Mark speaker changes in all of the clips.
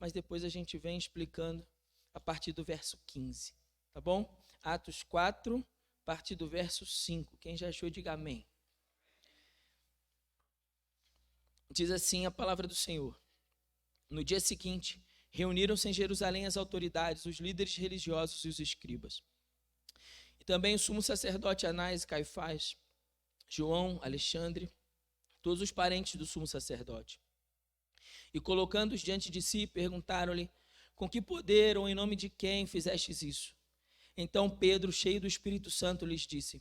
Speaker 1: mas depois a gente vem explicando a partir do verso 15, tá bom? Atos 4, a partir do verso 5. Quem já achou, diga amém. Diz assim a palavra do Senhor. No dia seguinte, reuniram-se em Jerusalém as autoridades, os líderes religiosos e os escribas. E também o sumo sacerdote Anás e Caifás, João, Alexandre, todos os parentes do sumo sacerdote. E colocando-os diante de si, perguntaram-lhe: com que poder ou em nome de quem fizestes isso? Então Pedro, cheio do Espírito Santo, lhes disse: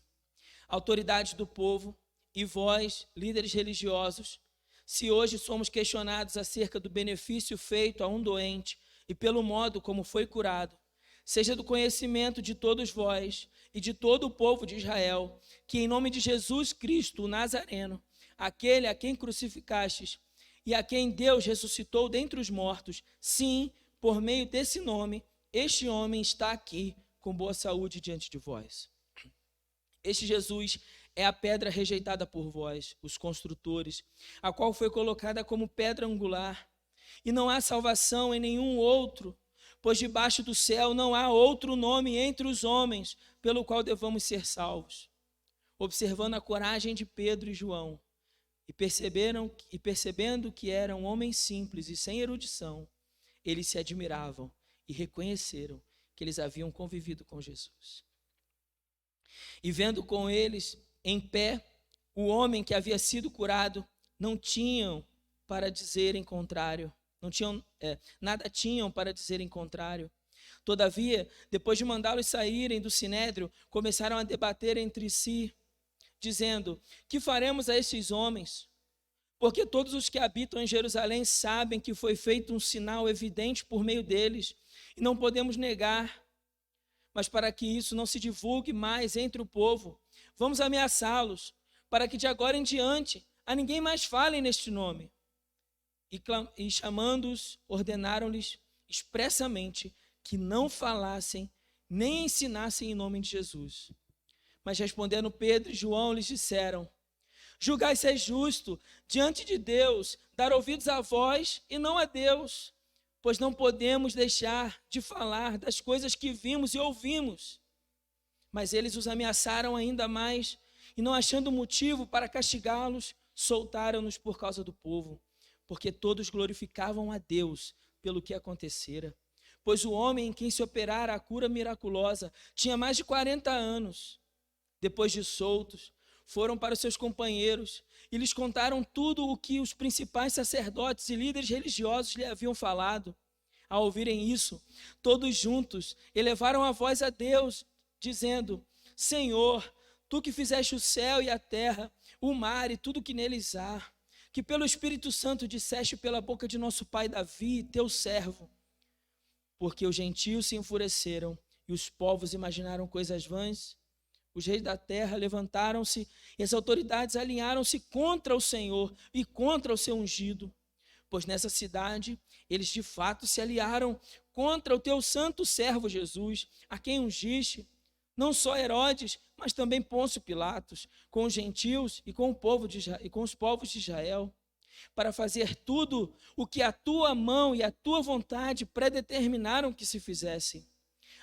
Speaker 1: autoridades do povo e vós, líderes religiosos, se hoje somos questionados acerca do benefício feito a um doente e pelo modo como foi curado, seja do conhecimento de todos vós e de todo o povo de Israel, que em nome de Jesus Cristo, o Nazareno, aquele a quem crucificastes e a quem Deus ressuscitou dentre os mortos, sim, por meio desse nome, este homem está aqui com boa saúde diante de vós. Este Jesus é a pedra rejeitada por vós, os construtores, a qual foi colocada como pedra angular. E não há salvação em nenhum outro, pois debaixo do céu não há outro nome entre os homens pelo qual devamos ser salvos. Observando a coragem de Pedro e João, e percebendo que eram homens simples e sem erudição, eles se admiravam e reconheceram que eles haviam convivido com Jesus. E vendo com eles em pé o homem que havia sido curado, não tinham para dizer em contrário, nada tinham para dizer em contrário. Todavia, depois de mandá-los saírem do sinédrio, começaram a debater entre si, dizendo: que faremos a estes homens? Porque todos os que habitam em Jerusalém sabem que foi feito um sinal evidente por meio deles, e não podemos negar. Mas para que isso não se divulgue mais entre o povo, vamos ameaçá-los, para que de agora em diante a ninguém mais fale neste nome. E chamando-os, ordenaram-lhes expressamente que não falassem nem ensinassem em nome de Jesus. Mas respondendo Pedro e João, lhes disseram: julgai ser justo diante de Deus, dar ouvidos a vós e não a Deus, pois não podemos deixar de falar das coisas que vimos e ouvimos. Mas eles os ameaçaram ainda mais, e não achando motivo para castigá-los, soltaram-nos por causa do povo, porque todos glorificavam a Deus pelo que acontecera. Pois o homem em quem se operara a cura miraculosa tinha mais de 40 anos. Depois de soltos, foram para os seus companheiros e lhes contaram tudo o que os principais sacerdotes e líderes religiosos lhe haviam falado. Ao ouvirem isso, todos juntos elevaram a voz a Deus, dizendo: Senhor, tu que fizeste o céu e a terra, o mar e tudo que neles há, que pelo Espírito Santo disseste pela boca de nosso pai Davi, teu servo. Porque os gentios se enfureceram e os povos imaginaram coisas vãs. Os reis da terra levantaram-se e as autoridades alinharam-se contra o Senhor e contra o seu ungido. Pois nessa cidade eles de fato se aliaram contra o teu santo servo Jesus, a quem ungiste, não só Herodes, mas também Pôncio Pilatos, com os gentios e com os povos de Israel, para fazer tudo o que a tua mão e a tua vontade predeterminaram que se fizesse.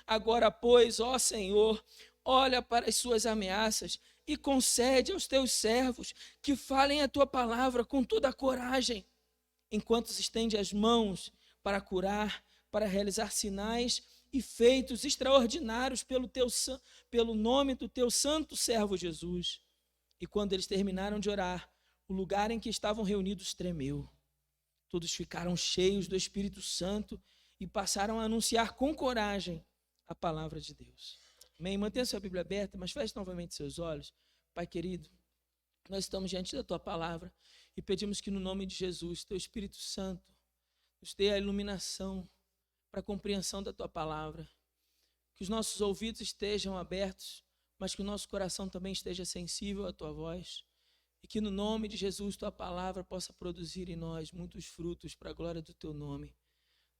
Speaker 1: Agora, pois, ó Senhor, olha para as suas ameaças e concede aos teus servos que falem a tua palavra com toda a coragem, enquanto se estende as mãos para curar, para realizar sinais e feitos extraordinários pelo nome do teu santo servo Jesus. E quando eles terminaram de orar, o lugar em que estavam reunidos tremeu. Todos ficaram cheios do Espírito Santo e passaram a anunciar com coragem a palavra de Deus. Amém? Mantenha sua Bíblia aberta, mas feche novamente seus olhos. Pai querido, nós estamos diante da tua palavra e pedimos que no nome de Jesus, teu Espírito Santo, nos dê a iluminação para a compreensão da tua palavra. Que os nossos ouvidos estejam abertos, mas que o nosso coração também esteja sensível à tua voz. E que no nome de Jesus, tua palavra possa produzir em nós muitos frutos para a glória do teu nome.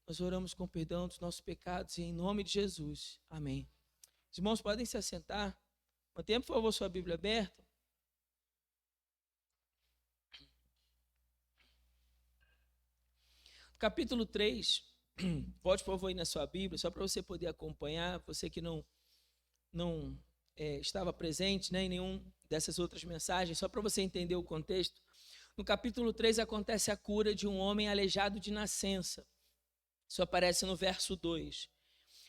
Speaker 1: Nós oramos com perdão dos nossos pecados e em nome de Jesus. Amém. Os irmãos podem se assentar. Mantenha, por favor, sua Bíblia aberta. Capítulo 3 volte, por favor, aí na sua Bíblia, só para você poder acompanhar, você que não estava presente, né, em nenhum dessas outras mensagens, só para você entender o contexto. No capítulo 3 acontece a cura de um homem aleijado de nascença. Isso aparece no verso 2.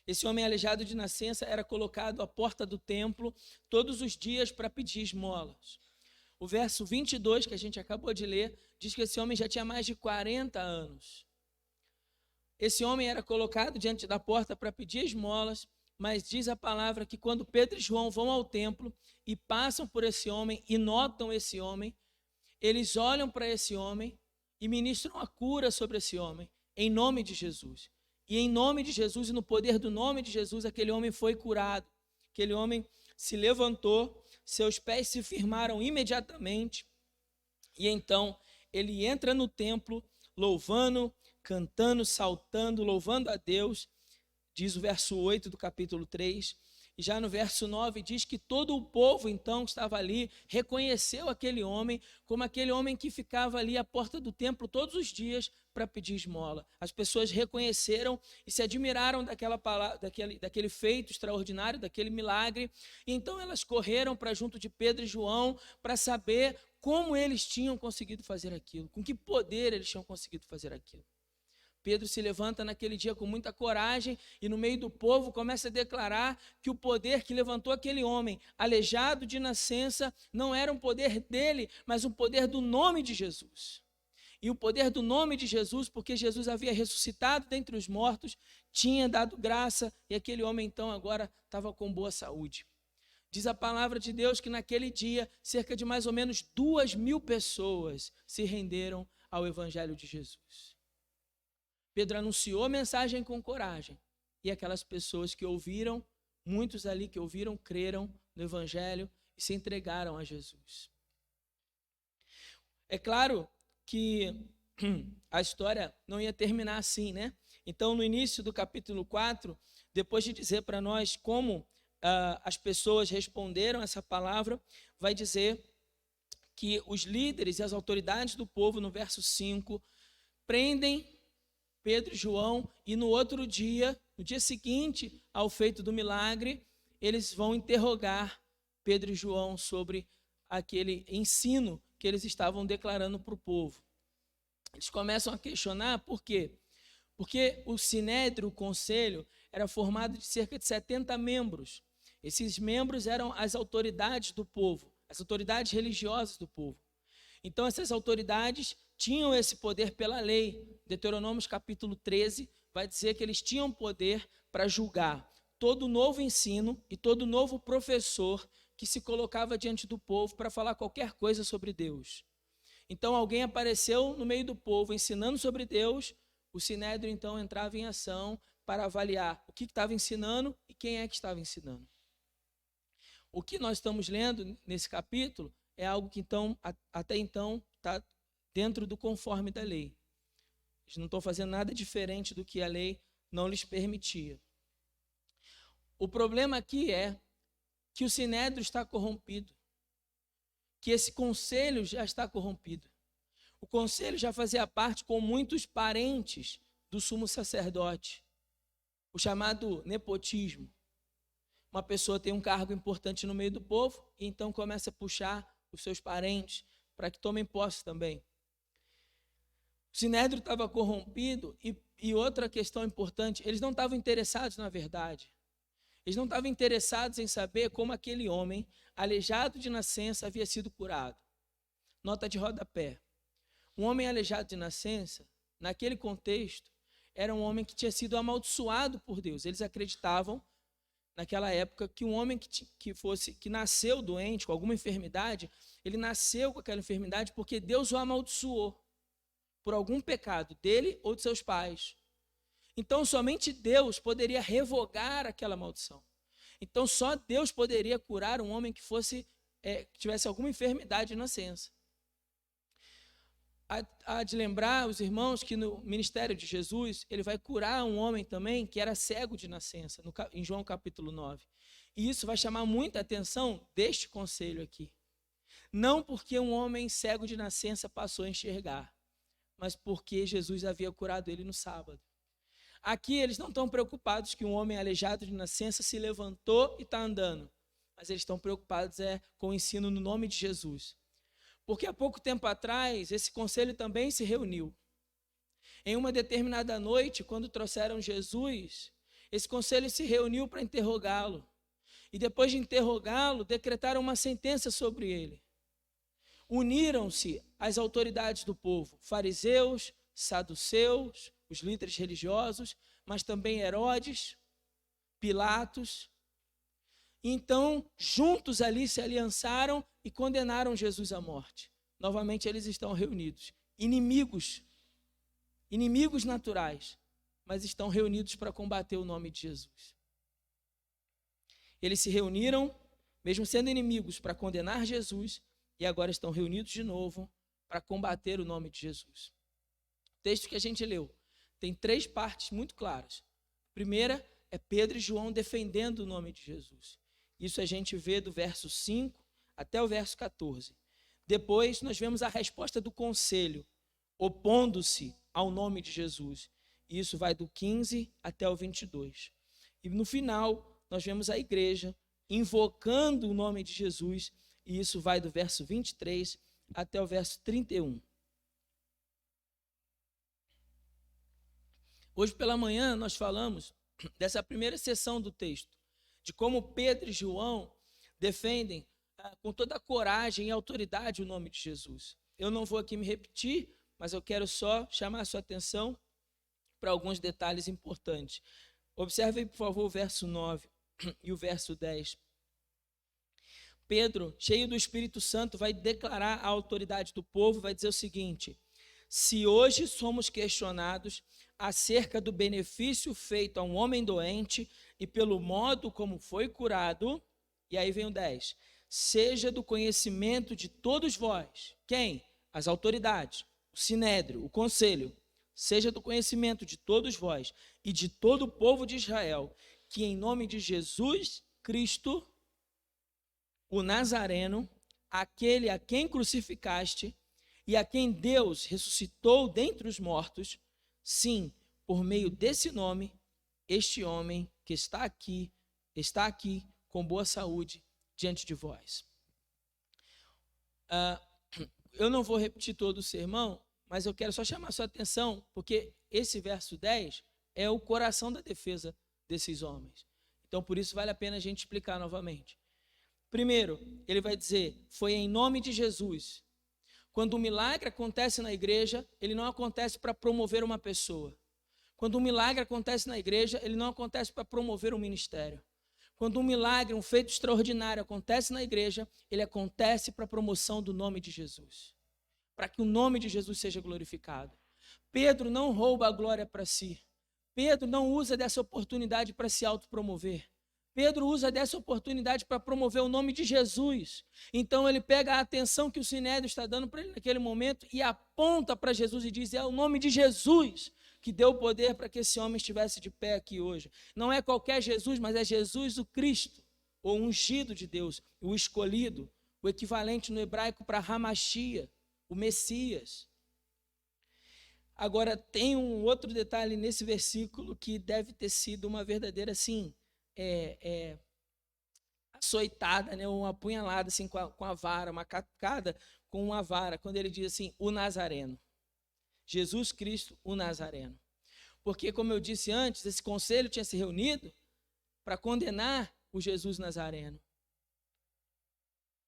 Speaker 1: Esse homem aleijado de nascença era colocado à porta do templo todos os dias para pedir esmolas. O verso 22, que a gente acabou de ler, diz que esse homem já tinha mais de 40 anos. Esse homem era colocado diante da porta para pedir esmolas, mas diz a palavra que quando Pedro e João vão ao templo e passam por esse homem e notam esse homem, eles olham para esse homem e ministram a cura sobre esse homem, em nome de Jesus. E em nome de Jesus e no poder do nome de Jesus, aquele homem foi curado. Aquele homem se levantou, seus pés se firmaram imediatamente, e então ele entra no templo, louvando, cantando, saltando, louvando a Deus, diz o verso 8 do capítulo 3, e já no verso 9 diz que todo o povo então que estava ali reconheceu aquele homem como aquele homem que ficava ali à porta do templo todos os dias para pedir esmola. As pessoas reconheceram e se admiraram daquele feito extraordinário, daquele milagre, e então elas correram para junto de Pedro e João para saber como eles tinham conseguido fazer aquilo, com que poder eles tinham conseguido fazer aquilo. Pedro se levanta naquele dia com muita coragem e no meio do povo começa a declarar que o poder que levantou aquele homem, aleijado de nascença, não era um poder dele, mas um poder do nome de Jesus. E o poder do nome de Jesus, porque Jesus havia ressuscitado dentre os mortos, tinha dado graça e aquele homem então agora estava com boa saúde. Diz a palavra de Deus que naquele dia, cerca de mais ou menos 2.000 pessoas se renderam ao Evangelho de Jesus. Pedro anunciou a mensagem com coragem, e aquelas pessoas que ouviram, muitos ali que ouviram, creram no Evangelho e se entregaram a Jesus. É claro que a história não ia terminar assim, né? Então, no início do capítulo 4, depois de dizer para nós como as pessoas responderam essa palavra, vai dizer que os líderes e as autoridades do povo, no verso 5, prendem Pedro e João, e no outro dia, no dia seguinte ao feito do milagre, eles vão interrogar Pedro e João sobre aquele ensino que eles estavam declarando para o povo. Eles começam a questionar por quê? Porque o Sinédrio, o conselho, era formado de cerca de 70 membros. Esses membros eram as autoridades do povo, as autoridades religiosas do povo. Então, essas autoridades tinham esse poder pela lei. Deuteronômio capítulo 13 vai dizer que eles tinham poder para julgar todo novo ensino e todo novo professor que se colocava diante do povo para falar qualquer coisa sobre Deus. Então, alguém apareceu no meio do povo ensinando sobre Deus, o Sinédrio então entrava em ação para avaliar o que estava ensinando e quem é que estava ensinando. O que nós estamos lendo nesse capítulo é algo que então, até então está dentro do conforme da lei. Eles não estão fazendo nada diferente do que a lei não lhes permitia. O problema aqui é que o Sinédrio está corrompido, que esse conselho já está corrompido. O conselho já fazia parte com muitos parentes do sumo sacerdote, o chamado nepotismo. Uma pessoa tem um cargo importante no meio do povo e então começa a puxar os seus parentes para que tomem posse também. O Sinédrio estava corrompido e outra questão importante, eles não estavam interessados na verdade. Eles não estavam interessados em saber como aquele homem, aleijado de nascença, havia sido curado. Nota de rodapé. Um homem aleijado de nascença, naquele contexto, era um homem que tinha sido amaldiçoado por Deus. Eles acreditavam, naquela época, que um homem que nasceu doente, com alguma enfermidade, ele nasceu com aquela enfermidade porque Deus o amaldiçoou por algum pecado dele ou de seus pais. Então, somente Deus poderia revogar aquela maldição. Então, só Deus poderia curar um homem que tivesse alguma enfermidade de nascença. Há de lembrar os irmãos que no ministério de Jesus, ele vai curar um homem também que era cego de nascença, em João capítulo 9. E isso vai chamar muita atenção deste conselho aqui. Não porque um homem cego de nascença passou a enxergar, mas porque Jesus havia curado ele no sábado. Aqui eles não estão preocupados que um homem aleijado de nascença se levantou e está andando. Mas eles estão preocupados com o ensino no nome de Jesus. Porque há pouco tempo atrás, esse conselho também se reuniu. Em uma determinada noite, quando trouxeram Jesus, esse conselho se reuniu para interrogá-lo. E depois de interrogá-lo, decretaram uma sentença sobre ele. Uniram-se as autoridades do povo, fariseus, saduceus, os líderes religiosos, mas também Herodes, Pilatos. Então, juntos ali se aliançaram e condenaram Jesus à morte. Novamente eles estão reunidos, inimigos naturais, mas estão reunidos para combater o nome de Jesus. Eles se reuniram, mesmo sendo inimigos, para condenar Jesus, e agora estão reunidos de novo para combater o nome de Jesus. O texto que a gente leu tem 3 partes muito claras. A primeira é Pedro e João defendendo o nome de Jesus. Isso a gente vê do verso 5 até o verso 14. Depois nós vemos a resposta do conselho, opondo-se ao nome de Jesus. Isso vai do 15 até o 22. E no final, nós vemos a igreja invocando o nome de Jesus, e isso vai do verso 23 até o verso 31. Hoje pela manhã nós falamos dessa primeira sessão do texto, de como Pedro e João defendem com toda a coragem e autoridade o nome de Jesus. Eu não vou aqui me repetir, mas eu quero só chamar a sua atenção para alguns detalhes importantes. Observem, por favor, o verso 9 e o verso 10. Pedro, cheio do Espírito Santo, vai declarar a autoridade do povo, vai dizer o seguinte: se hoje somos questionados acerca do benefício feito a um homem doente e pelo modo como foi curado, e aí vem o 10, seja do conhecimento de todos vós. Quem? As autoridades, o sinédrio, o conselho. Seja do conhecimento de todos vós e de todo o povo de Israel, que em nome de Jesus Cristo, o Nazareno, aquele a quem crucificaste e a quem Deus ressuscitou dentre os mortos, sim, por meio desse nome, este homem que está aqui com boa saúde diante de vós. Eu não vou repetir todo o sermão, mas eu quero só chamar a sua atenção, porque esse verso 10 é o coração da defesa desses homens. Então, por isso, vale a pena a gente explicar novamente. Primeiro, ele vai dizer, foi em nome de Jesus. Quando um milagre acontece na igreja, ele não acontece para promover uma pessoa. Quando um milagre acontece na igreja, ele não acontece para promover um ministério. Quando um milagre, um feito extraordinário acontece na igreja, ele acontece para a promoção do nome de Jesus. Para que o nome de Jesus seja glorificado. Pedro não rouba a glória para si. Pedro não usa dessa oportunidade para se autopromover. Pedro usa dessa oportunidade para promover o nome de Jesus. Então ele pega a atenção que o Sinédrio está dando para ele naquele momento e aponta para Jesus e diz, é o nome de Jesus que deu o poder para que esse homem estivesse de pé aqui hoje. Não é qualquer Jesus, mas é Jesus o Cristo, o ungido de Deus, o escolhido, o equivalente no hebraico para Hamashia, o Messias. Agora, tem um outro detalhe nesse versículo que deve ter sido uma verdadeira, assim, açoitada, né? Uma apunhalada assim, com a vara, uma catucada com uma vara, quando ele diz assim, o Nazareno. Jesus Cristo, o Nazareno. Porque, como eu disse antes, esse conselho tinha se reunido para condenar o Jesus Nazareno.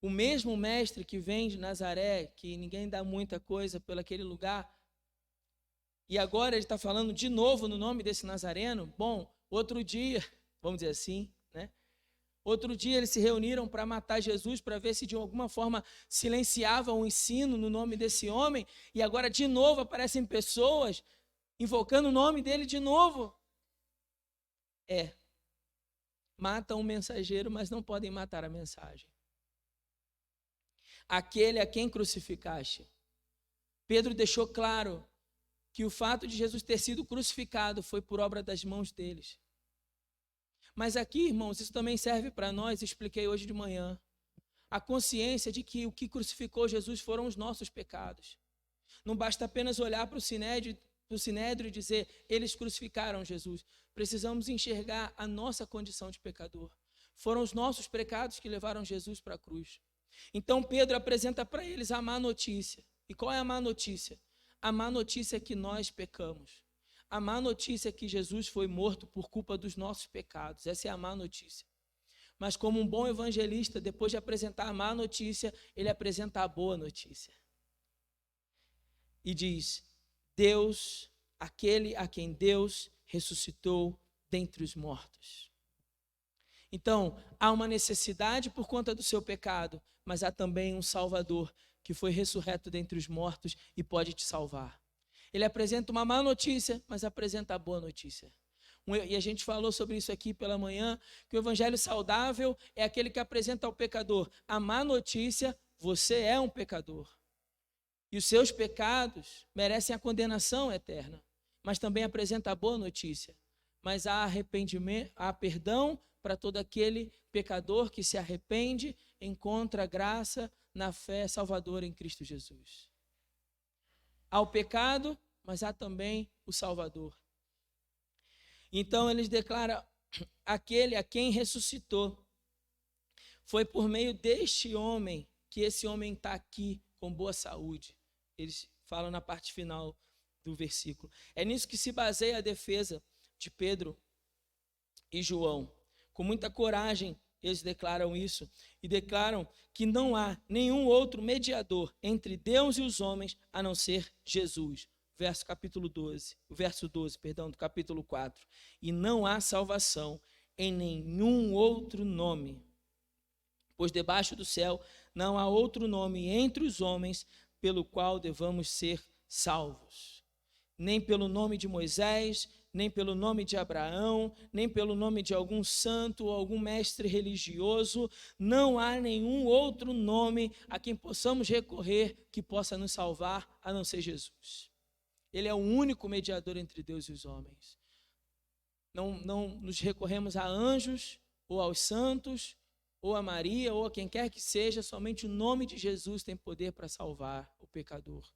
Speaker 1: O mesmo mestre que vem de Nazaré, que ninguém dá muita coisa por aquele lugar, e agora ele está falando de novo no nome desse Nazareno. Bom, outro dia, vamos dizer assim, né? Outro dia eles se reuniram para matar Jesus, para ver se de alguma forma silenciavam o ensino no nome desse homem, e agora de novo aparecem pessoas invocando o nome dele de novo. Matam o mensageiro, mas não podem matar a mensagem. Aquele a quem crucificaste. Pedro deixou claro que o fato de Jesus ter sido crucificado foi por obra das mãos deles. Mas aqui, irmãos, isso também serve para nós, expliquei hoje de manhã, a consciência de que o que crucificou Jesus foram os nossos pecados. Não basta apenas olhar para o Sinédrio para o Sinédrio e dizer, eles crucificaram Jesus. Precisamos enxergar a nossa condição de pecador. Foram os nossos pecados que levaram Jesus para a cruz. Então Pedro apresenta para eles a má notícia. E qual é a má notícia? A má notícia é que nós pecamos. A má notícia é que Jesus foi morto por culpa dos nossos pecados. Essa é a má notícia. Mas como um bom evangelista, depois de apresentar a má notícia, ele apresenta a boa notícia. E diz, Deus, aquele a quem Deus ressuscitou dentre os mortos. Então, há uma necessidade por conta do seu pecado, mas há também um Salvador que foi ressurreto dentre os mortos e pode te salvar. Ele apresenta uma má notícia, mas apresenta a boa notícia. E a gente falou sobre isso aqui pela manhã, que o evangelho saudável é aquele que apresenta ao pecador a má notícia, você é um pecador. E os seus pecados merecem a condenação eterna, mas também apresenta a boa notícia. Mas há arrependimento, há perdão para todo aquele pecador que se arrepende, encontra graça na fé salvadora em Cristo Jesus. Há o pecado, mas há também o Salvador. Então eles declaram, aquele a quem ressuscitou, foi por meio deste homem que esse homem está aqui com boa saúde. Eles falam na parte final do versículo. É nisso que se baseia a defesa de Pedro e João. Com muita coragem, eles declaram isso e declaram que não há nenhum outro mediador entre Deus e os homens a não ser Jesus. Verso 12, do capítulo 4. E não há salvação em nenhum outro nome, pois debaixo do céu não há outro nome entre os homens pelo qual devamos ser salvos. Nem pelo nome de Moisés, nem pelo nome de Abraão, nem pelo nome de algum santo ou algum mestre religioso, não há nenhum outro nome a quem possamos recorrer que possa nos salvar, a não ser Jesus. Ele é o único mediador entre Deus e os homens. Não nos recorremos a anjos, ou aos santos, ou a Maria, ou a quem quer que seja, somente o nome de Jesus tem poder para salvar o pecador.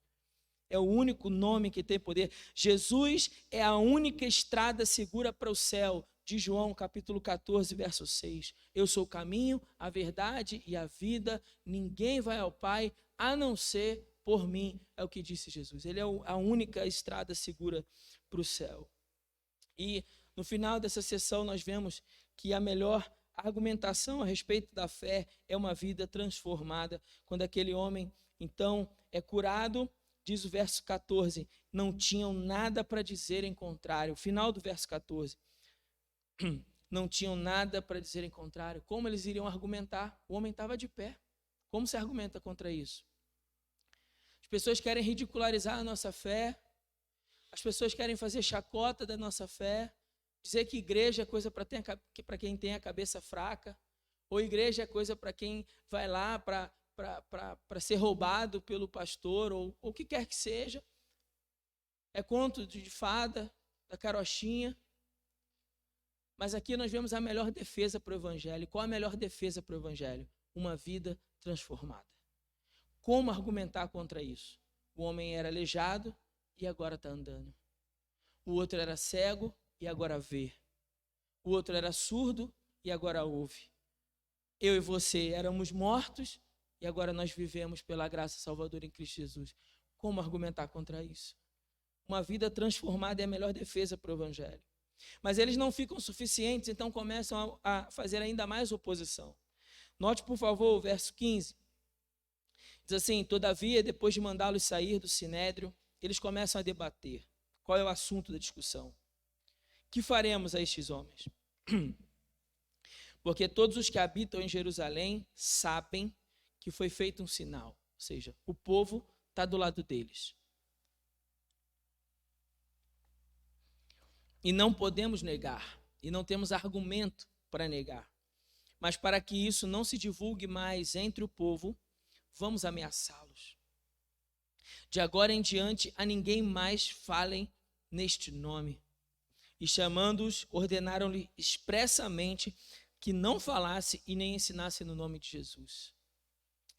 Speaker 1: É o único nome que tem poder. Jesus é a única estrada segura para o céu, de João capítulo 14, verso 6. Eu sou o caminho, a verdade e a vida, ninguém vai ao Pai a não ser por mim, é o que disse Jesus. Ele é a única estrada segura para o céu. E no final dessa sessão nós vemos que a melhor argumentação a respeito da fé é uma vida transformada. Quando aquele homem, então, é curado, diz o verso 14, não tinham nada para dizer em contrário. Final do verso 14. Não tinham nada para dizer em contrário. Como eles iriam argumentar? O homem estava de pé. Como se argumenta contra isso? As pessoas querem ridicularizar a nossa fé. As pessoas querem fazer chacota da nossa fé. Dizer que igreja é coisa para quem tem a cabeça fraca. Ou igreja é coisa para quem vai lá para ser roubado pelo pastor, ou o que quer que seja. É conto de fada, da carochinha. Mas aqui nós vemos a melhor defesa para o evangelho. Qual a melhor defesa para o evangelho? Uma vida transformada. Como argumentar contra isso? O homem era aleijado e agora está andando. O outro era cego e agora vê. O outro era surdo e agora ouve. Eu e você éramos mortos e agora nós vivemos pela graça salvadora em Cristo Jesus. Como argumentar contra isso? Uma vida transformada é a melhor defesa para o evangelho. Mas eles não ficam suficientes, então começam a fazer ainda mais oposição. Note, por favor, o verso 15. Diz assim, todavia, depois de mandá-los sair do sinédrio, eles começam a debater. Qual é o assunto da discussão? Que faremos a estes homens? Porque todos os que habitam em Jerusalém sabem que foi feito um sinal. Ou seja, o povo está do lado deles. E não podemos negar. E não temos argumento para negar. Mas para que isso não se divulgue mais entre o povo, vamos ameaçá-los. De agora em diante, a ninguém mais falem neste nome. E chamando-os, ordenaram-lhe expressamente que não falasse e nem ensinasse no nome de Jesus.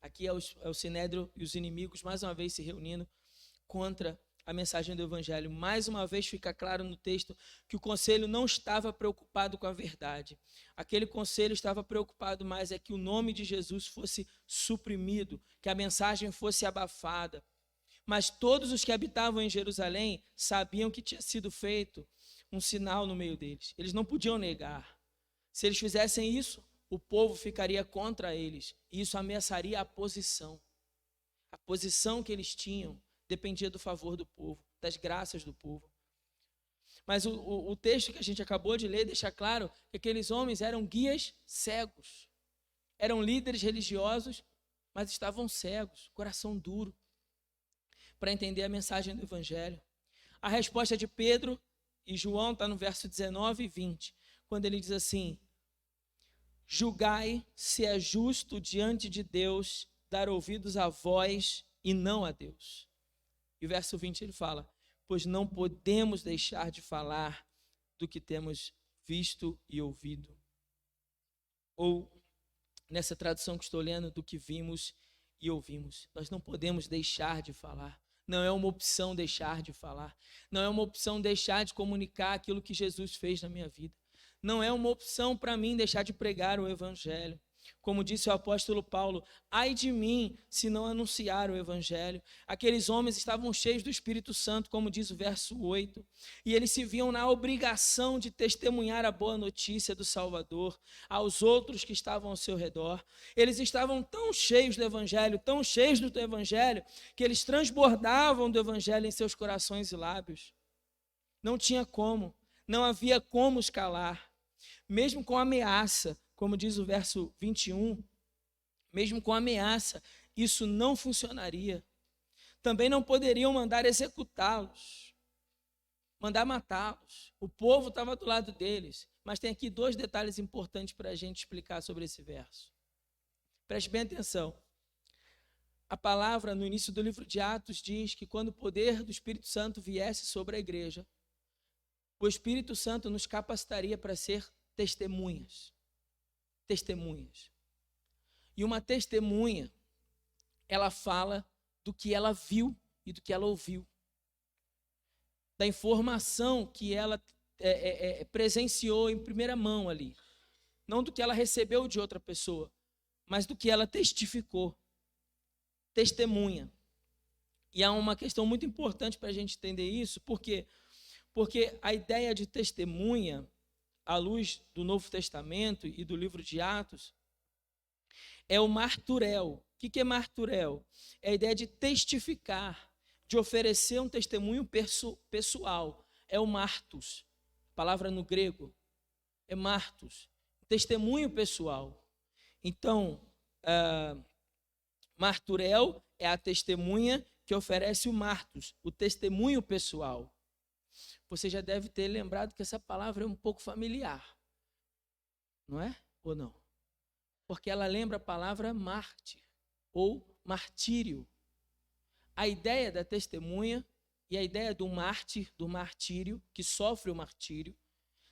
Speaker 1: Aqui é o Sinédrio e os inimigos mais uma vez se reunindo contra a mensagem do evangelho. Mais uma vez fica claro no texto que o conselho não estava preocupado com a verdade. Aquele conselho estava preocupado mais é que o nome de Jesus fosse suprimido, que a mensagem fosse abafada. Mas todos os que habitavam em Jerusalém sabiam que tinha sido feito um sinal no meio deles. Eles não podiam negar. Se eles fizessem isso, o povo ficaria contra eles. E isso ameaçaria a posição. A posição que eles tinham dependia do favor do povo, das graças do povo. Mas o texto que a gente acabou de ler deixa claro que aqueles homens eram guias cegos. Eram líderes religiosos, mas estavam cegos, coração duro, para entender a mensagem do evangelho. A resposta de Pedro e João está no verso 19 e 20, quando ele diz assim: julgai se é justo diante de Deus dar ouvidos a vós e não a Deus. E o verso 20 ele fala: pois não podemos deixar de falar do que temos visto e ouvido. Ou, nessa tradução que estou lendo, do que vimos e ouvimos. Nós não podemos deixar de falar. Não é uma opção deixar de falar. Não é uma opção deixar de comunicar aquilo que Jesus fez na minha vida. Não é uma opção para mim deixar de pregar o evangelho. Como disse o apóstolo Paulo: ai de mim se não anunciar o evangelho. Aqueles homens estavam cheios do Espírito Santo, como diz o verso 8, e eles se viam na obrigação de testemunhar a boa notícia do Salvador aos outros que estavam ao seu redor. Eles estavam tão cheios do evangelho, tão cheios do evangelho, que eles transbordavam do evangelho em seus corações e lábios. Não tinha como, não havia como os calar, mesmo com ameaça. Como diz o verso 21, mesmo com ameaça, isso não funcionaria. Também não poderiam mandar executá-los, mandar matá-los. O povo estava do lado deles. Mas tem aqui 2 detalhes importantes para a gente explicar sobre esse verso. Preste bem atenção. A palavra no início do livro de Atos diz que quando o poder do Espírito Santo viesse sobre a igreja, o Espírito Santo nos capacitaria para ser testemunhas. Testemunhas. E uma testemunha, ela fala do que ela viu e do que ela ouviu, da informação que ela presenciou em primeira mão ali, não do que ela recebeu de outra pessoa, mas do que ela testificou. Testemunha. E há uma questão muito importante para a gente entender isso, porque a ideia de testemunha, à luz do Novo Testamento e do livro de Atos, é o marturel. O que é marturel? É a ideia de testificar, de oferecer um testemunho pessoal. É o martus. A palavra no grego é martus. Testemunho pessoal. Então, marturel é a testemunha que oferece o martus, o testemunho pessoal. Você já deve ter lembrado que essa palavra é um pouco familiar, não é? Ou não? Porque ela lembra a palavra mártir ou martírio. A ideia da testemunha e a ideia do mártir, do martírio, que sofre o martírio,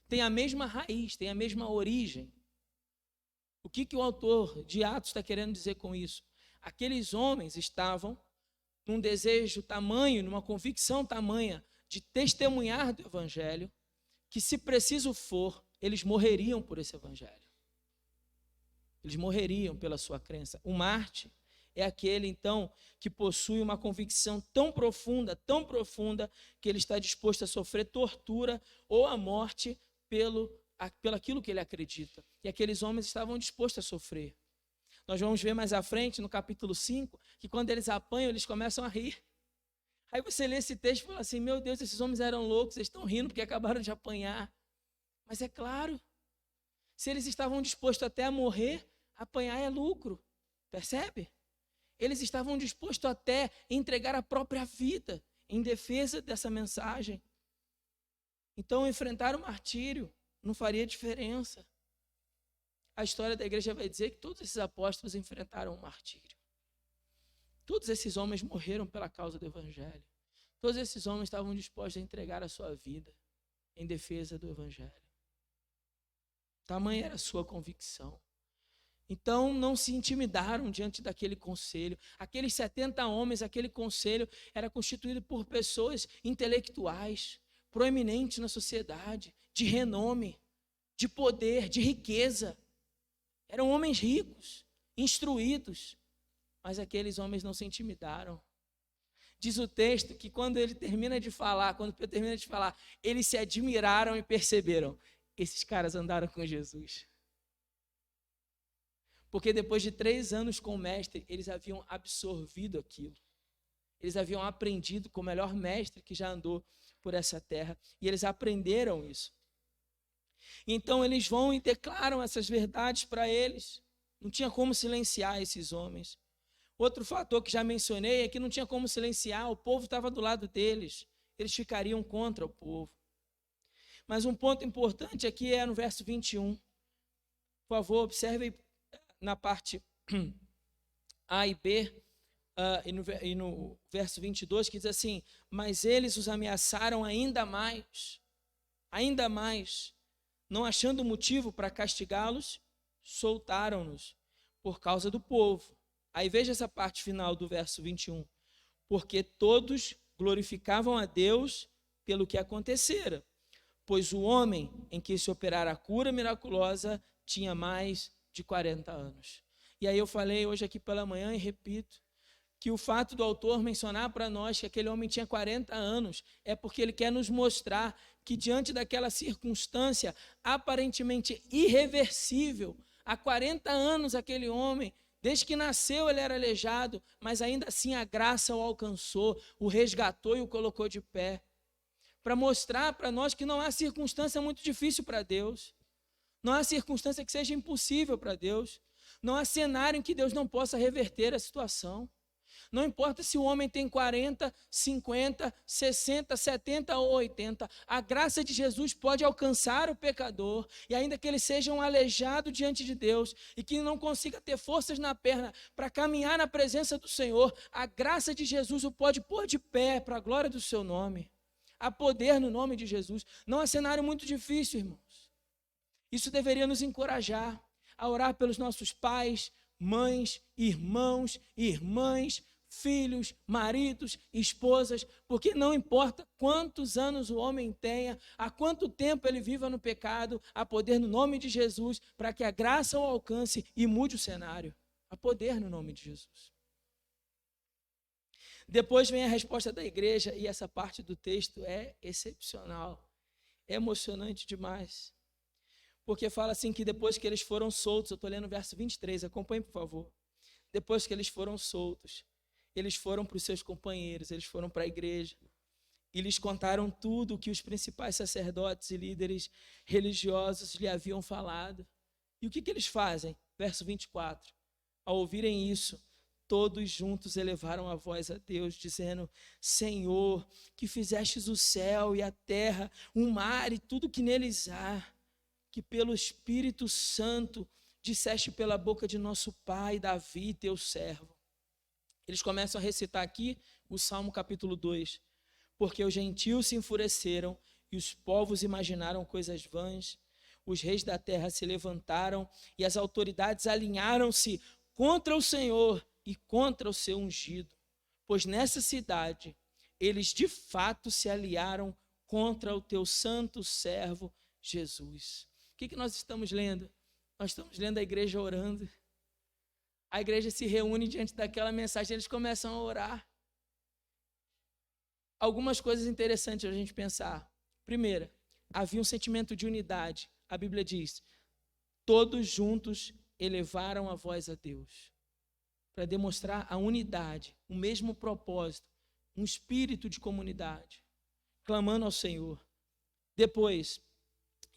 Speaker 1: tem a mesma raiz, tem a mesma origem. O que o autor de Atos está querendo dizer com isso? Aqueles homens estavam num desejo tamanho, numa convicção tamanha, de testemunhar do evangelho, que se preciso for, eles morreriam por esse evangelho. Eles morreriam pela sua crença. O mártir é aquele, então, que possui uma convicção tão profunda, que ele está disposto a sofrer tortura ou a morte pelo aquilo que ele acredita. E aqueles homens estavam dispostos a sofrer. Nós vamos ver mais à frente, no capítulo 5, que quando eles apanham, eles começam a rir. Aí você lê esse texto e fala assim: meu Deus, esses homens eram loucos, eles estão rindo porque acabaram de apanhar. Mas é claro, se eles estavam dispostos até a morrer, apanhar é lucro. Percebe? Eles estavam dispostos até a entregar a própria vida em defesa dessa mensagem. Então, enfrentar o martírio não faria diferença. A história da igreja vai dizer que todos esses apóstolos enfrentaram o martírio. Todos esses homens morreram pela causa do evangelho. Todos esses homens estavam dispostos a entregar a sua vida em defesa do evangelho. Tamanha era a sua convicção. Então não se intimidaram diante daquele conselho. Aqueles 70 homens, aquele conselho era constituído por pessoas intelectuais, proeminentes na sociedade, de renome, de poder, de riqueza. Eram homens ricos, instruídos, mas aqueles homens não se intimidaram. Diz o texto que quando Pedro termina de falar, eles se admiraram e perceberam: esses caras andaram com Jesus. Porque depois de 3 anos com o mestre, eles haviam absorvido aquilo. Eles haviam aprendido com o melhor mestre que já andou por essa terra. E eles aprenderam isso. Então eles vão e declaram essas verdades para eles. Não tinha como silenciar esses homens. Outro fator que já mencionei é que não tinha como silenciar, o povo estava do lado deles, eles ficariam contra o povo. Mas um ponto importante aqui é no verso 21. Por favor, observe na parte A e B, e no verso 22, que diz assim: mas eles os ameaçaram ainda mais, não achando motivo para castigá-los, soltaram-nos por causa do povo. Aí veja essa parte final do verso 21. Porque todos glorificavam a Deus pelo que acontecera, pois o homem em que se operara a cura miraculosa tinha mais de 40 anos. E aí eu falei hoje aqui pela manhã e repito, que o fato do autor mencionar para nós que aquele homem tinha 40 anos é porque ele quer nos mostrar que diante daquela circunstância aparentemente irreversível, há 40 anos aquele homem, desde que nasceu ele era aleijado, mas ainda assim a graça o alcançou, o resgatou e o colocou de pé. Para mostrar para nós que não há circunstância muito difícil para Deus. Não há circunstância que seja impossível para Deus. Não há cenário em que Deus não possa reverter a situação. Não importa se o homem tem 40, 50, 60, 70 ou 80, a graça de Jesus pode alcançar o pecador, e ainda que ele seja um aleijado diante de Deus, e que não consiga ter forças na perna para caminhar na presença do Senhor, a graça de Jesus o pode pôr de pé para a glória do seu nome. Há poder no nome de Jesus. Não há cenário muito difícil, irmãos. Isso deveria nos encorajar a orar pelos nossos pais, mães, irmãos, irmãs, filhos, maridos, esposas, porque não importa quantos anos o homem tenha, há quanto tempo ele viva no pecado, há poder no nome de Jesus para que a graça o alcance e mude o cenário. Há poder no nome de Jesus. Depois vem a resposta da igreja, e essa parte do texto é excepcional, é emocionante demais. Porque fala assim que depois que eles foram soltos, eu estou lendo o verso 23, acompanhe por favor. Depois que eles foram soltos, eles foram para os seus companheiros, eles foram para a igreja, e lhes contaram tudo o que os principais sacerdotes e líderes religiosos lhe haviam falado. E o que eles fazem? Verso 24, ao ouvirem isso, todos juntos elevaram a voz a Deus, dizendo: Senhor, que fizestes o céu e a terra, o mar e tudo que neles há, que pelo Espírito Santo disseste pela boca de nosso pai Davi, teu servo. Eles começam a recitar aqui o Salmo capítulo 2. Porque os gentios se enfureceram e os povos imaginaram coisas vãs, os reis da terra se levantaram e as autoridades alinharam-se contra o Senhor e contra o seu ungido. Pois nessa cidade eles de fato se aliaram contra o teu santo servo Jesus. O que nós estamos lendo? Nós estamos lendo a igreja orando. A igreja se reúne diante daquela mensagem, eles começam a orar. Algumas coisas interessantes a gente pensar. Primeira, havia um sentimento de unidade. A Bíblia diz: todos juntos elevaram a voz a Deus, para demonstrar a unidade, o mesmo propósito, um espírito de comunidade, clamando ao Senhor. Depois,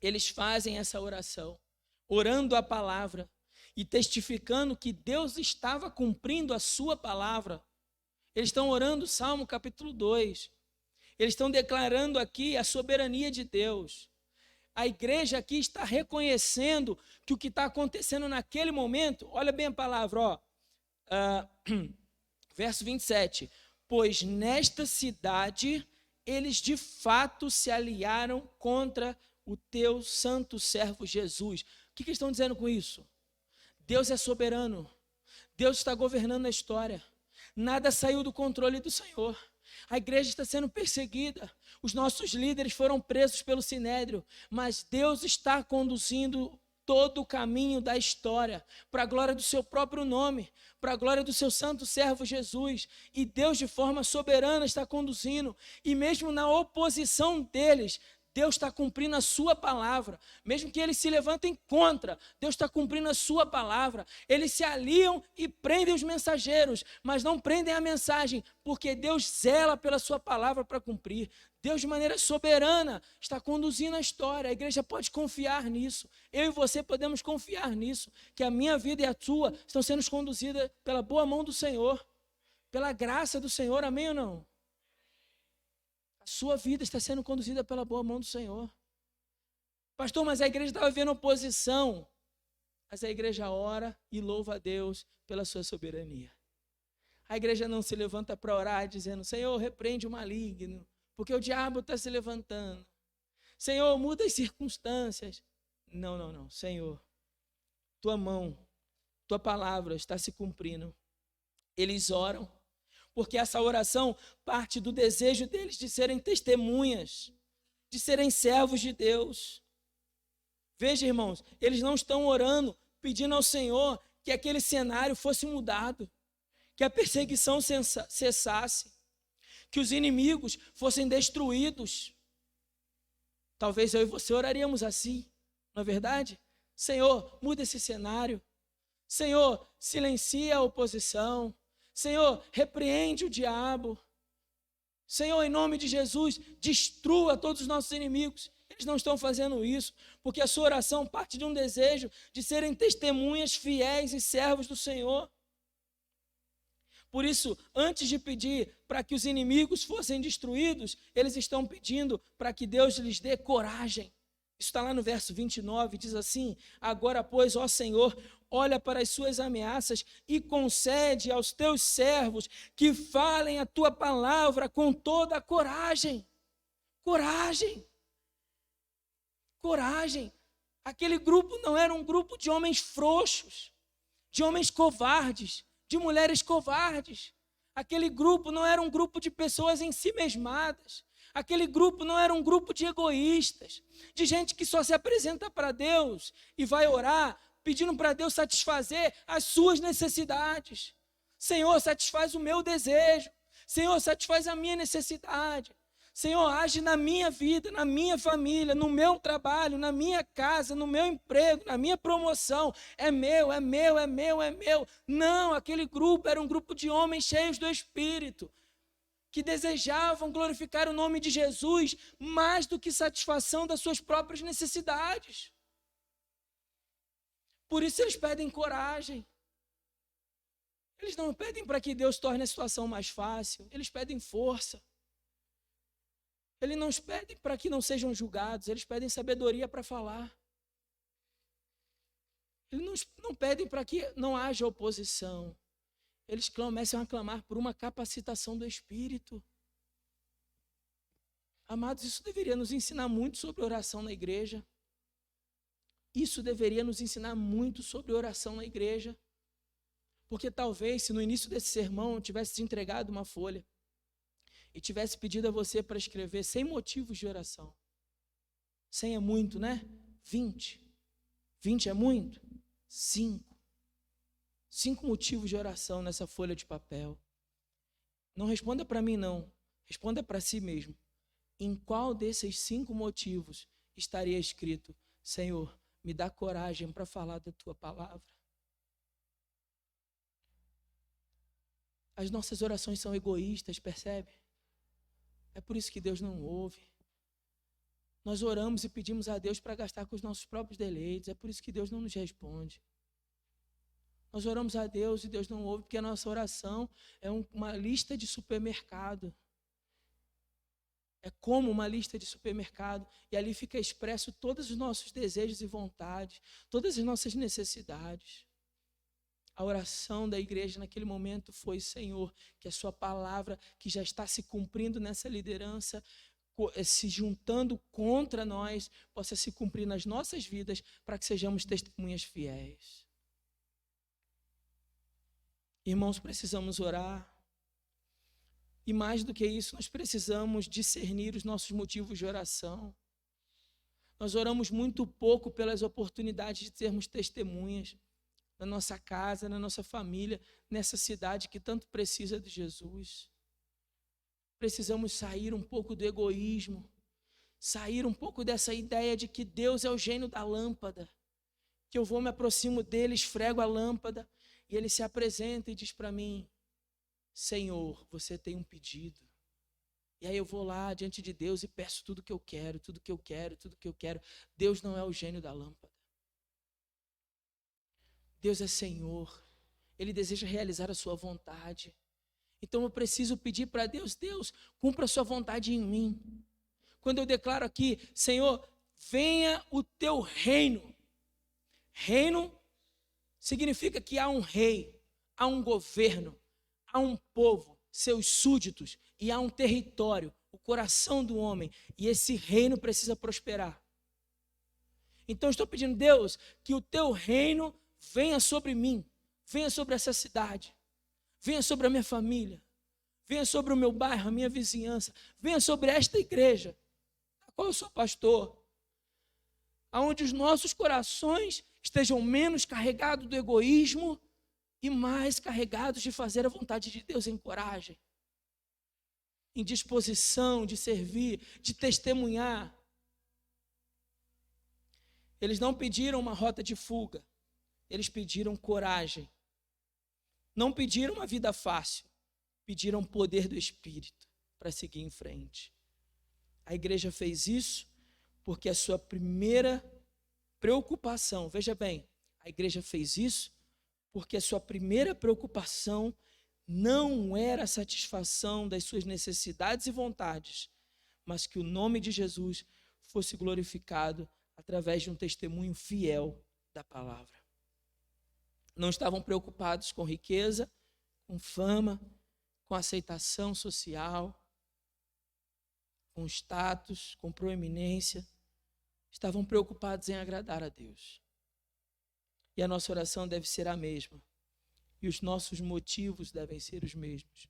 Speaker 1: eles fazem essa oração, orando a palavra e testificando que Deus estava cumprindo a sua palavra. Eles estão orando o Salmo capítulo 2. Eles estão declarando aqui a soberania de Deus. A igreja aqui está reconhecendo que o que está acontecendo naquele momento, olha bem a palavra, verso 27. Pois nesta cidade eles de fato se aliaram contra o teu santo servo Jesus. O que eles estão dizendo com isso? Deus é soberano. Deus está governando a história. Nada saiu do controle do Senhor. A igreja está sendo perseguida. Os nossos líderes foram presos pelo Sinédrio. Mas Deus está conduzindo todo o caminho da história para a glória do seu próprio nome, para a glória do seu santo servo Jesus. E Deus, de forma soberana, está conduzindo. E mesmo na oposição deles, Deus está cumprindo a sua palavra. Mesmo que eles se levantem contra, Deus está cumprindo a sua palavra. Eles se aliam e prendem os mensageiros, mas não prendem a mensagem, porque Deus zela pela sua palavra para cumprir. Deus, de maneira soberana, está conduzindo a história. A igreja pode confiar nisso. Eu e você podemos confiar nisso, que a minha vida e a tua estão sendo conduzidas pela boa mão do Senhor, pela graça do Senhor, amém ou não? A sua vida está sendo conduzida pela boa mão do Senhor. Pastor, mas a igreja estava vivendo oposição. Mas a igreja ora e louva a Deus pela sua soberania. A igreja não se levanta para orar dizendo: Senhor, repreende o maligno, porque o diabo está se levantando. Senhor, muda as circunstâncias. Não. Senhor, tua mão, tua palavra está se cumprindo. Eles oram, porque essa oração parte do desejo deles de serem testemunhas, de serem servos de Deus. Veja, irmãos, eles não estão orando, pedindo ao Senhor que aquele cenário fosse mudado, que a perseguição cessasse, que os inimigos fossem destruídos. Talvez eu e você oraríamos assim, não é verdade? Senhor, muda esse cenário. Senhor, silencia a oposição. Senhor, repreende o diabo. Senhor, em nome de Jesus, destrua todos os nossos inimigos. Eles não estão fazendo isso, porque a sua oração parte de um desejo de serem testemunhas fiéis e servos do Senhor. Por isso, antes de pedir para que os inimigos fossem destruídos, eles estão pedindo para que Deus lhes dê coragem. Isso está lá no verso 29, diz assim: agora, pois, ó Senhor, olha para as suas ameaças e concede aos teus servos que falem a tua palavra com toda a coragem. Coragem. Coragem. Aquele grupo não era um grupo de homens frouxos, de homens covardes, de mulheres covardes. Aquele grupo não era um grupo de pessoas ensimesmadas. Aquele grupo não era um grupo de egoístas, de gente que só se apresenta para Deus e vai orar, pedindo para Deus satisfazer as suas necessidades. Senhor, satisfaz o meu desejo. Senhor, satisfaz a minha necessidade. Senhor, age na minha vida, na minha família, no meu trabalho, na minha casa, no meu emprego, na minha promoção. É meu, é meu, é meu, é meu. Não, aquele grupo era um grupo de homens cheios do Espírito, que desejavam glorificar o nome de Jesus mais do que satisfação das suas próprias necessidades. Por isso eles pedem coragem. Eles não pedem para que Deus torne a situação mais fácil, eles pedem força. Eles não pedem para que não sejam julgados, eles pedem sabedoria para falar. Eles não pedem para que não haja oposição. Eles começam a clamar por uma capacitação do Espírito. Amados, isso deveria nos ensinar muito sobre oração na igreja. Isso deveria nos ensinar muito sobre oração na igreja. Porque talvez, se no início desse sermão eu tivesse te entregado uma folha e tivesse pedido a você para escrever 100 motivos de oração. 100 é muito, né? 20. 20 é muito? 5. 5 motivos de oração nessa folha de papel. Não responda para mim, não. Responda para si mesmo. Em qual desses 5 motivos estaria escrito: Senhor, me dá coragem para falar da tua palavra? As nossas orações são egoístas, percebe? É por isso que Deus não ouve. Nós oramos e pedimos a Deus para gastar com os nossos próprios deleites. É por isso que Deus não nos responde. Nós oramos a Deus e Deus não ouve, porque a nossa oração é uma lista de supermercado. É como uma lista de supermercado, e ali fica expresso todos os nossos desejos e vontades, todas as nossas necessidades. A oração da igreja naquele momento foi: Senhor, que a sua palavra, que já está se cumprindo nessa liderança, se juntando contra nós, possa se cumprir nas nossas vidas, para que sejamos testemunhas fiéis. Irmãos, precisamos orar. E mais do que isso, nós precisamos discernir os nossos motivos de oração. Nós oramos muito pouco pelas oportunidades de sermos testemunhas na nossa casa, na nossa família, nessa cidade que tanto precisa de Jesus. Precisamos sair um pouco do egoísmo, sair um pouco dessa ideia de que Deus é o gênio da lâmpada, que eu vou, me aproximo dele, esfrego a lâmpada e ele se apresenta e diz para mim: Senhor, você tem um pedido. E aí eu vou lá diante de Deus e peço tudo que eu quero, tudo que eu quero, tudo que eu quero. Deus não é o gênio da lâmpada. Deus é Senhor. Ele deseja realizar a sua vontade. Então eu preciso pedir para Deus: Deus, cumpra a sua vontade em mim. Quando eu declaro aqui: Senhor, venha o teu reino. Reino significa que há um rei, há um governo, há um povo, seus súditos, e há um território, o coração do homem, e esse reino precisa prosperar. Então eu estou pedindo: Deus, que o teu reino venha sobre mim, venha sobre essa cidade, venha sobre a minha família, venha sobre o meu bairro, a minha vizinhança, venha sobre esta igreja, da qual eu sou pastor, aonde os nossos corações estejam menos carregados do egoísmo e mais carregados de fazer a vontade de Deus em coragem, em disposição de servir, de testemunhar. Eles não pediram uma rota de fuga, eles pediram coragem. Não pediram uma vida fácil, pediram poder do Espírito para seguir em frente. A igreja fez isso porque a sua primeira preocupação, veja bem, a igreja fez isso porque a sua primeira preocupação não era a satisfação das suas necessidades e vontades, mas que o nome de Jesus fosse glorificado através de um testemunho fiel da palavra. Não estavam preocupados com riqueza, com fama, com aceitação social, com status, com proeminência. Estavam preocupados em agradar a Deus. E a nossa oração deve ser a mesma. E os nossos motivos devem ser os mesmos.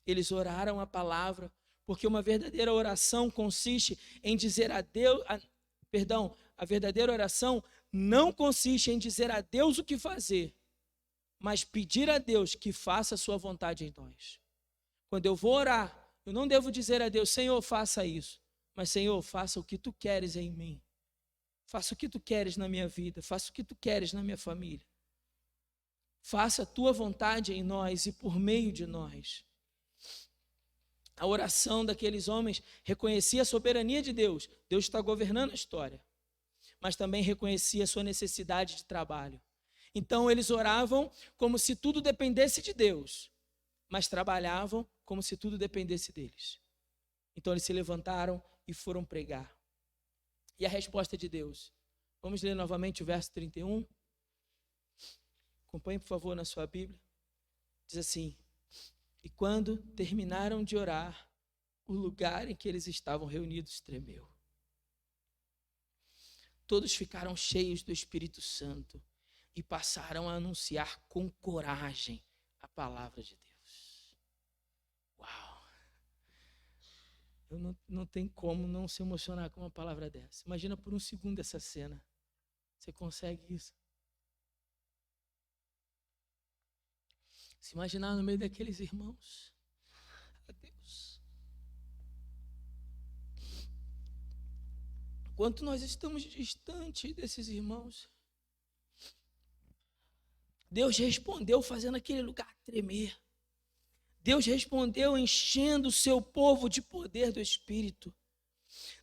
Speaker 1: Eles oraram a palavra, porque uma verdadeira oração consiste em dizer a Deus, a verdadeira oração não consiste em dizer a Deus o que fazer, mas pedir a Deus que faça a sua vontade em nós. Quando eu vou orar, eu não devo dizer a Deus: Senhor, faça isso, mas Senhor, faça o que tu queres em mim. Faça o que tu queres na minha vida, faça o que tu queres na minha família. Faça a tua vontade em nós e por meio de nós. A oração daqueles homens reconhecia a soberania de Deus. Deus está governando a história. Mas também reconhecia a sua necessidade de trabalho. Então eles oravam como se tudo dependesse de Deus, mas trabalhavam como se tudo dependesse deles. Então eles se levantaram e foram pregar. E a resposta de Deus? Vamos ler novamente o verso 31? Acompanhe, por favor, na sua Bíblia. Diz assim: e quando terminaram de orar, o lugar em que eles estavam reunidos tremeu. Todos ficaram cheios do Espírito Santo e passaram a anunciar com coragem a palavra de Deus. Uau! Eu não tenho como não se emocionar com uma palavra dessa. Imagina por um segundo essa cena. Você consegue isso? Se imaginar no meio daqueles irmãos. A Deus. Quanto nós estamos distante desses irmãos. Deus respondeu fazendo aquele lugar tremer. Deus respondeu enchendo o seu povo de poder do Espírito.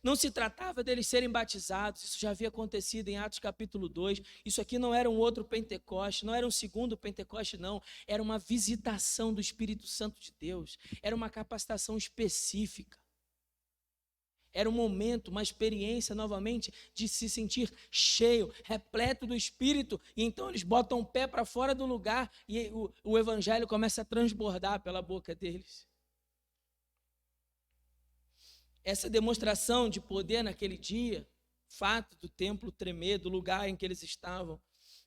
Speaker 1: Não se tratava deles serem batizados, isso já havia acontecido em Atos capítulo 2. Isso aqui não era um outro Pentecoste, não era um segundo Pentecoste, não. Era uma visitação do Espírito Santo de Deus. Era uma capacitação específica. Era um momento, uma experiência novamente de se sentir cheio, repleto do Espírito. E então eles botam o pé para fora do lugar e o Evangelho começa a transbordar pela boca deles. Essa demonstração de poder naquele dia, fato do templo tremer, do lugar em que eles estavam,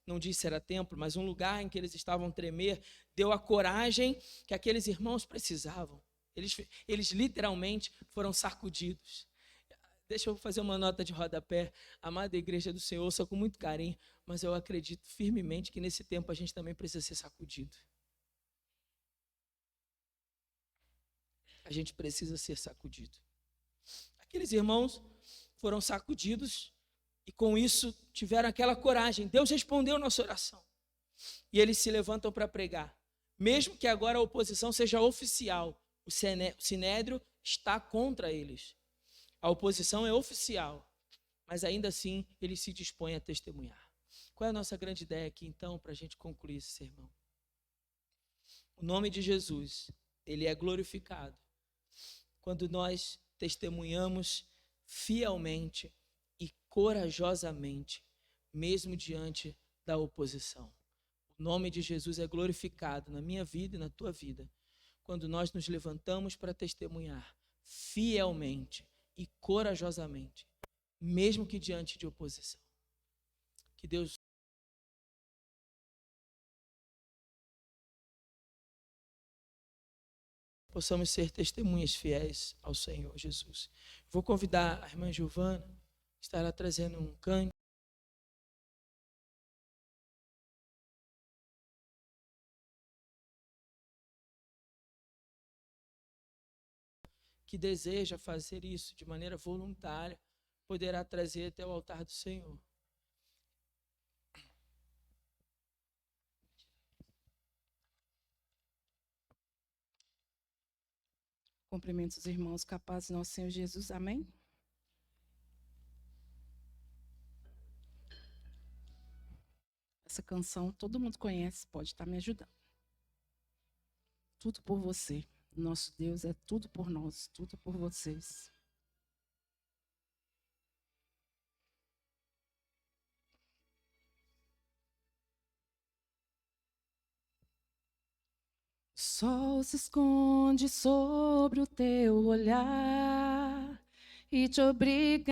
Speaker 1: não disse era templo, mas um lugar em que eles estavam a tremer, deu a coragem que aqueles irmãos precisavam. Eles literalmente foram sacudidos. Deixa eu fazer uma nota de rodapé. Amada igreja do Senhor, ouça com muito carinho, mas eu acredito firmemente que nesse tempo a gente também precisa ser sacudido. A gente precisa ser sacudido. Aqueles irmãos foram sacudidos e com isso tiveram aquela coragem. Deus respondeu nossa oração. E eles se levantam para pregar. Mesmo que agora a oposição seja oficial, o sinédrio está contra eles. A oposição é oficial, mas ainda assim eles se dispõem a testemunhar. Qual é a nossa grande ideia aqui então para a gente concluir esse sermão? O nome de Jesus, ele é glorificado quando nós testemunhamos fielmente e corajosamente, mesmo diante da oposição. O nome de Jesus é glorificado na minha vida e na tua vida, quando nós nos levantamos para testemunhar fielmente e corajosamente, mesmo que diante de oposição. Que Deus possamos ser testemunhas fiéis ao Senhor Jesus. Vou convidar a irmã Giovana, estará trazendo um cântico. Que deseja fazer isso de maneira voluntária, poderá trazer até o altar do Senhor.
Speaker 2: Cumprimento os irmãos capazes do nosso Senhor Jesus. Amém? Essa canção todo mundo conhece, pode estar me ajudando. Tudo por você. Nosso Deus é tudo por nós, tudo por vocês. O sol se esconde sobre o teu olhar e te obriga